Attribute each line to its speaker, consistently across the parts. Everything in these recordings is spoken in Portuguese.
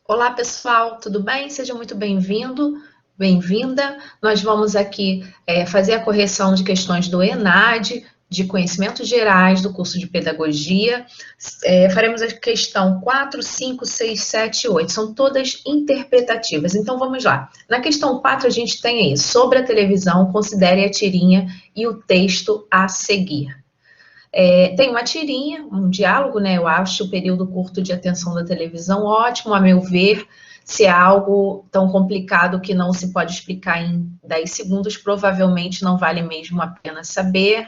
Speaker 1: Olá, pessoal, tudo bem? Seja muito bem-vindo, bem-vinda. Nós vamos aqui fazer a correção de questões do ENAD, de conhecimentos gerais do curso de Pedagogia. Faremos a questão 4, 5, 6, 7 e 8. São todas interpretativas. Então, vamos lá. Na questão 4, a gente tem aí, sobre a televisão, considere a tirinha e o texto a seguir. Tem uma tirinha, um diálogo, né? Eu acho o período curto de atenção da televisão ótimo, a meu ver. Se é algo tão complicado que não se pode explicar em 10 segundos, provavelmente não vale mesmo a pena saber.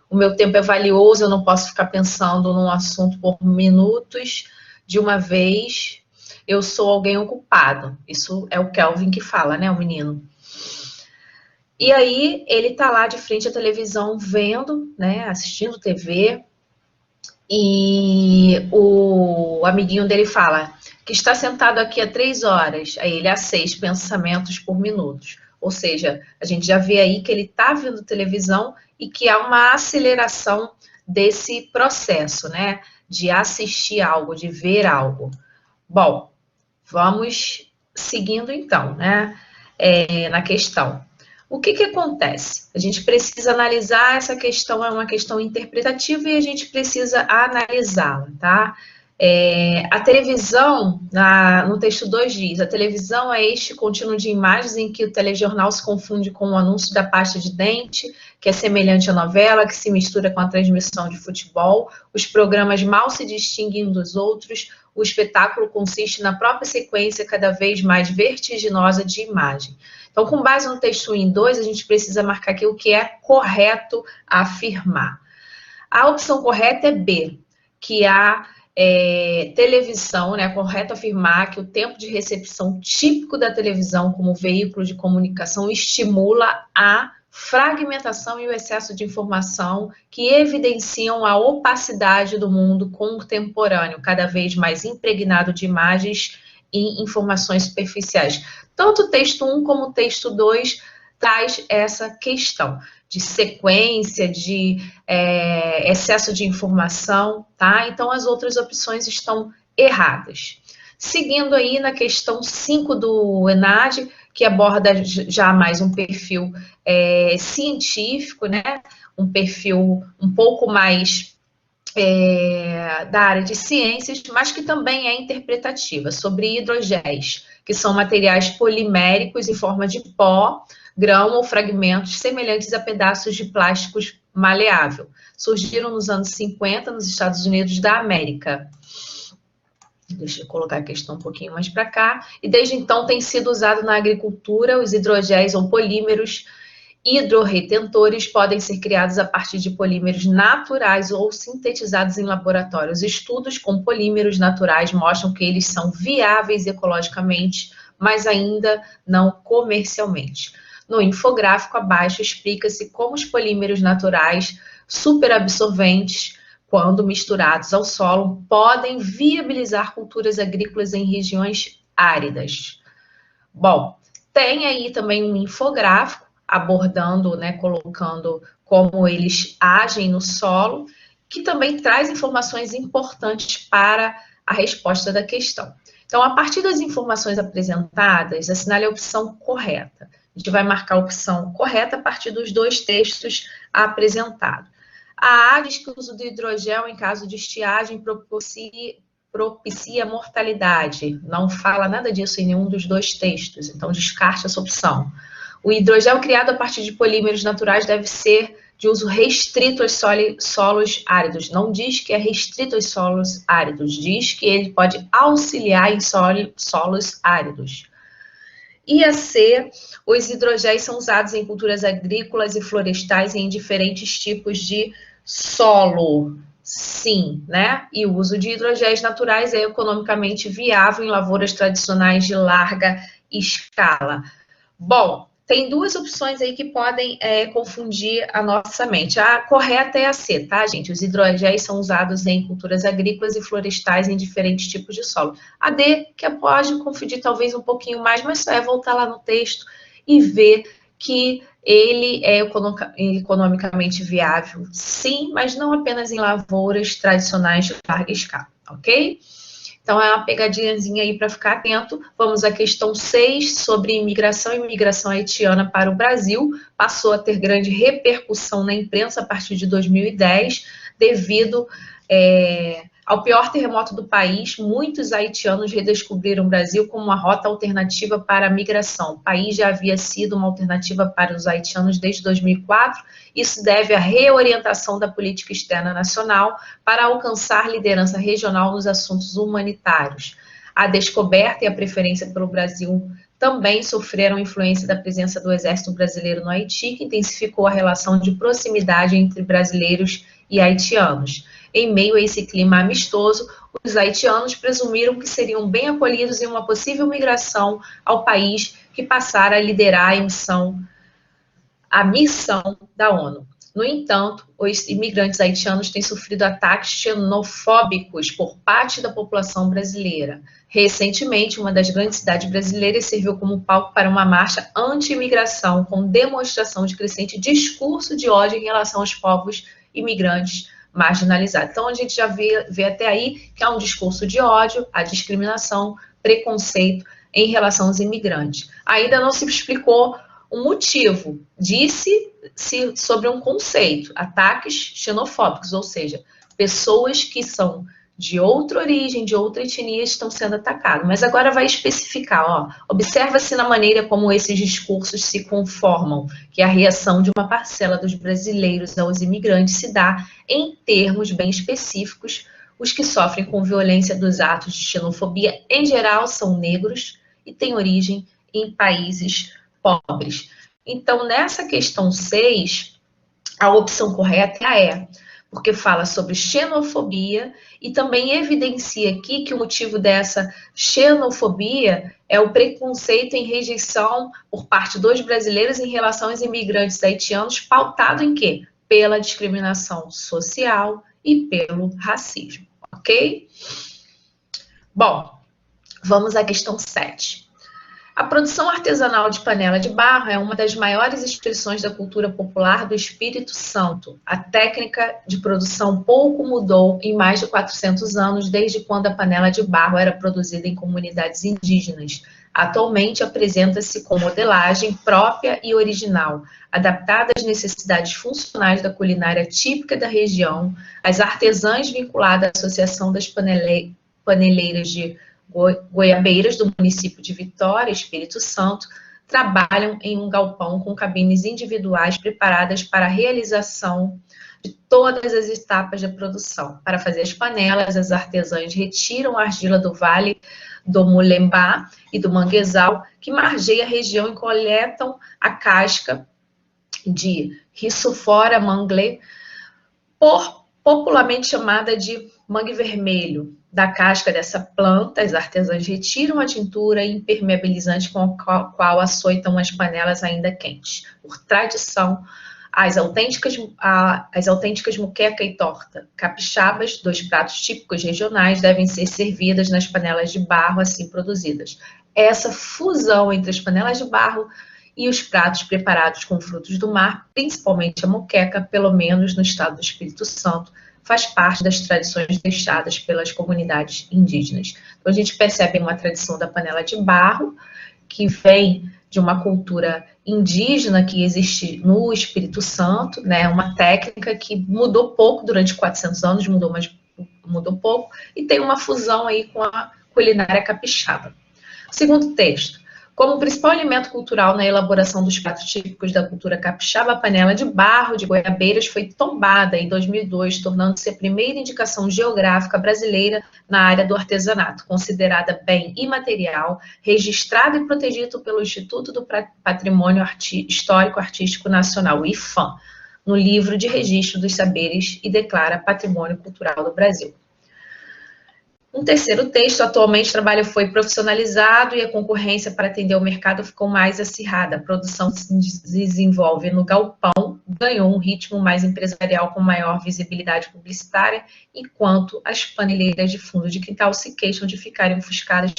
Speaker 1: O meu tempo é valioso, eu não posso ficar pensando num assunto por minutos de uma vez. Eu sou alguém ocupado. Isso é o Kelvin que fala, né, o menino? E aí ele tá lá de frente à televisão vendo, né, assistindo TV, e o amiguinho dele fala que está sentado aqui há 3 horas, aí ele há 6 pensamentos por minuto. Ou seja, a gente já vê aí que ele está vendo televisão e que há uma aceleração desse processo, né, de assistir algo, de ver algo. Bom, vamos seguindo então, né, na questão. O que acontece? A gente precisa analisar essa questão, é uma questão interpretativa e a gente precisa analisá-la, tá? A televisão, no texto 2 diz, a televisão é este contínuo de imagens em que o telejornal se confunde com o anúncio da pasta de dente, que é semelhante à novela, que se mistura com a transmissão de futebol, os programas mal se distinguem uns dos outros, o espetáculo consiste na própria sequência cada vez mais vertiginosa de imagem. Então, com base no texto 1 e 2, a gente precisa marcar aqui o que é correto afirmar. A opção correta é B, que a televisão, né, é correto afirmar que o tempo de recepção típico da televisão como veículo de comunicação estimula a fragmentação e o excesso de informação que evidenciam a opacidade do mundo contemporâneo, cada vez mais impregnado de imagens e informações superficiais. Tanto o texto 1 como o texto 2 traz essa questão de sequência, de excesso de informação, tá? Então, as outras opções estão erradas. Seguindo aí na questão 5 do ENAD, que aborda já mais um perfil científico, né? Um perfil um pouco mais da área de ciências, mas que também é interpretativa, sobre hidrogéis, que são materiais poliméricos em forma de pó, grão ou fragmentos semelhantes a pedaços de plásticos maleável. Surgiram nos anos 50 nos Estados Unidos da América. Deixa eu colocar a questão um pouquinho mais para cá. E desde então tem sido usado na agricultura os hidrogéis ou polímeros hidrorretentores podem ser criados a partir de polímeros naturais ou sintetizados em laboratórios. Estudos com polímeros naturais mostram que eles são viáveis ecologicamente, mas ainda não comercialmente. No infográfico abaixo explica-se como os polímeros naturais superabsorventes, quando misturados ao solo, podem viabilizar culturas agrícolas em regiões áridas. Bom, tem aí também um infográfico abordando, né, colocando como eles agem no solo, que também traz informações importantes para a resposta da questão. Então, a partir das informações apresentadas, assinale a opção correta. A gente vai marcar a opção correta a partir dos 2 textos apresentados. A A diz que o uso do hidrogel em caso de estiagem propicia mortalidade. Não fala nada disso em nenhum dos 2 textos, então descarte essa opção. O hidrogel criado a partir de polímeros naturais deve ser de uso restrito aos solos áridos. Não diz que é restrito aos solos áridos, diz que ele pode auxiliar em solos áridos. E a C, os hidrogéis são usados em culturas agrícolas e florestais e em diferentes tipos de solo. Sim, né? E o uso de hidrogéis naturais é economicamente viável em lavouras tradicionais de larga escala. Bom, tem 2 opções aí que podem confundir a nossa mente. A correta é a C, tá, gente? Os hidrogéis são usados em culturas agrícolas e florestais em diferentes tipos de solo. A D, que pode confundir talvez um pouquinho mais, mas só é voltar lá no texto e ver que ele é economicamente viável, sim, mas não apenas em lavouras tradicionais de larga escala, ok? Então, é uma pegadinhazinha aí para ficar atento. Vamos à questão 6, sobre imigração e imigração haitiana para o Brasil. Passou a ter grande repercussão na imprensa a partir de 2010, devido ao pior terremoto do país. Muitos haitianos redescobriram o Brasil como uma rota alternativa para a migração. O país já havia sido uma alternativa para os haitianos desde 2004. Isso deve à reorientação da política externa nacional para alcançar liderança regional nos assuntos humanitários. A descoberta e a preferência pelo Brasil também sofreram influência da presença do Exército Brasileiro no Haiti, que intensificou a relação de proximidade entre brasileiros e haitianos. Em meio a esse clima amistoso, os haitianos presumiram que seriam bem acolhidos em uma possível migração ao país que passara a liderar a missão da ONU. No entanto, os imigrantes haitianos têm sofrido ataques xenofóbicos por parte da população brasileira. Recentemente, uma das grandes cidades brasileiras serviu como palco para uma marcha anti-imigração, com demonstração de crescente discurso de ódio em relação aos povos imigrantes marginalizados. Então, a gente já vê até aí que há um discurso de ódio, a discriminação, preconceito em relação aos imigrantes. Ainda não se explicou um motivo, disse-se sobre um conceito, ataques xenofóbicos, ou seja, pessoas que são de outra origem, de outra etnia, estão sendo atacadas. Mas agora vai especificar, observa-se na maneira como esses discursos se conformam, que a reação de uma parcela dos brasileiros aos imigrantes se dá em termos bem específicos. Os que sofrem com violência dos atos de xenofobia, em geral, são negros e têm origem em países pobres. Então, nessa questão 6, a opção correta é a E, porque fala sobre xenofobia e também evidencia aqui que o motivo dessa xenofobia é o preconceito em rejeição por parte dos brasileiros em relação aos imigrantes haitianos, pautado em quê? Pela discriminação social e pelo racismo, ok? Bom, vamos à questão 7. A produção artesanal de panela de barro é uma das maiores expressões da cultura popular do Espírito Santo. A técnica de produção pouco mudou em mais de 400 anos, desde quando a panela de barro era produzida em comunidades indígenas. Atualmente apresenta-se com modelagem própria e original, adaptada às necessidades funcionais da culinária típica da região. As artesãs vinculadas à Associação das Paneleiras de Goiabeiras, do município de Vitória, Espírito Santo, trabalham em um galpão com cabines individuais preparadas para a realização de todas as etapas da produção. Para fazer as panelas, as artesãs retiram a argila do vale do Mulembá e do Manguezal, que margeia a região, e coletam a casca de Rhizophyra mangle, popularmente chamada de mangue vermelho. Da casca dessa planta, as artesãs retiram a tintura impermeabilizante com a qual açoitam as panelas ainda quentes. Por tradição, as autênticas muqueca e torta capixabas, 2 pratos típicos regionais, devem ser servidas nas panelas de barro assim produzidas. Essa fusão entre as panelas de barro e os pratos preparados com frutos do mar, principalmente a muqueca, pelo menos no estado do Espírito Santo, faz parte das tradições deixadas pelas comunidades indígenas. Então, a gente percebe uma tradição da panela de barro, que vem de uma cultura indígena que existe no Espírito Santo, né? Uma técnica que mudou pouco durante 400 anos, mas mudou pouco, e tem uma fusão aí com a culinária capixaba. Segundo texto. Como principal alimento cultural na elaboração dos pratos típicos da cultura capixaba, a panela de barro de Goiabeiras foi tombada em 2002, tornando-se a primeira indicação geográfica brasileira na área do artesanato, considerada bem imaterial, registrado e protegido pelo Instituto do Patrimônio Histórico Artístico Nacional, IFAM, no livro de registro dos saberes, e declara Patrimônio Cultural do Brasil. Um terceiro texto, atualmente o trabalho foi profissionalizado e a concorrência para atender o mercado ficou mais acirrada. A produção se desenvolve no galpão, ganhou um ritmo mais empresarial com maior visibilidade publicitária, enquanto as paneleiras de fundo de quintal se queixam de ficarem ofuscadas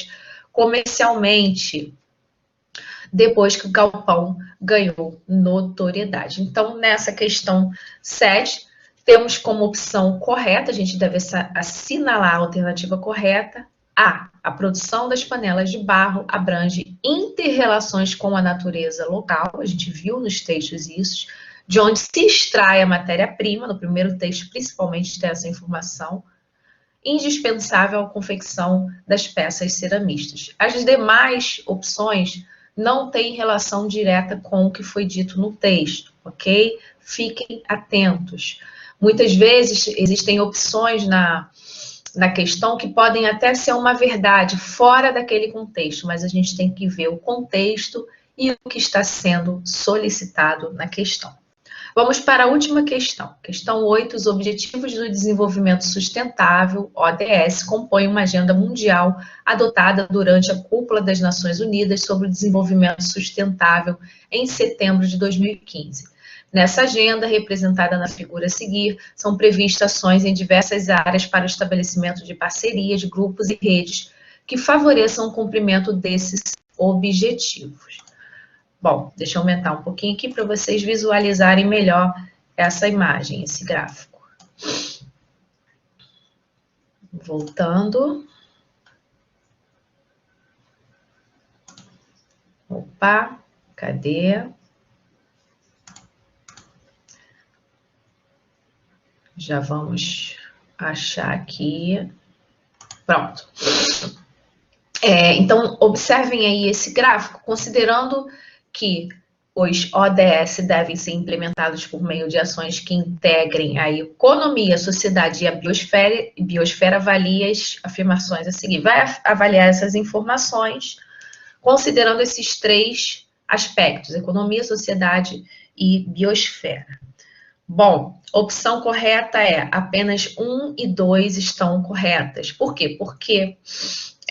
Speaker 1: comercialmente, depois que o galpão ganhou notoriedade. Então, nessa questão 7, temos como opção correta, a gente deve assinalar a alternativa correta, A produção das panelas de barro abrange inter-relações com a natureza local, a gente viu nos textos isso, de onde se extrai a matéria-prima, no primeiro texto principalmente tem essa informação, indispensável à confecção das peças ceramistas. As demais opções não têm relação direta com o que foi dito no texto, ok? Fiquem atentos. Muitas vezes existem opções na questão que podem até ser uma verdade fora daquele contexto, mas a gente tem que ver o contexto e o que está sendo solicitado na questão. Vamos para a última questão. Questão 8, os Objetivos do Desenvolvimento Sustentável, ODS, compõem uma agenda mundial adotada durante a Cúpula das Nações Unidas sobre o Desenvolvimento Sustentável em setembro de 2015. Nessa agenda, representada na figura a seguir, são previstas ações em diversas áreas para o estabelecimento de parcerias, grupos e redes que favoreçam o cumprimento desses objetivos. Bom, deixa eu aumentar um pouquinho aqui para vocês visualizarem melhor essa imagem, esse gráfico. Voltando. Opa, cadê? Já vamos achar aqui. Pronto. Então, observem aí esse gráfico, considerando que os ODS devem ser implementados por meio de ações que integrem a economia, a sociedade e a biosfera avalia as afirmações a seguir. Vai avaliar essas informações, considerando esses três aspectos, economia, sociedade e biosfera. Bom, opção correta é apenas 1 e 2 estão corretas. Por quê? Porque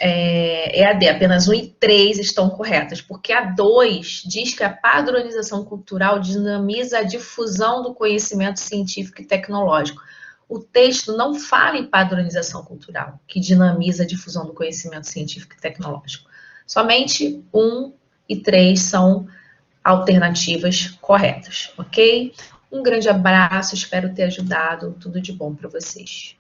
Speaker 1: a D, apenas 1 e 3 estão corretas, porque a 2 diz que a padronização cultural dinamiza a difusão do conhecimento científico e tecnológico. O texto não fala em padronização cultural, que dinamiza a difusão do conhecimento científico e tecnológico. Somente 1 e 3 são alternativas corretas, ok? Um grande abraço, espero ter ajudado. Tudo de bom para vocês.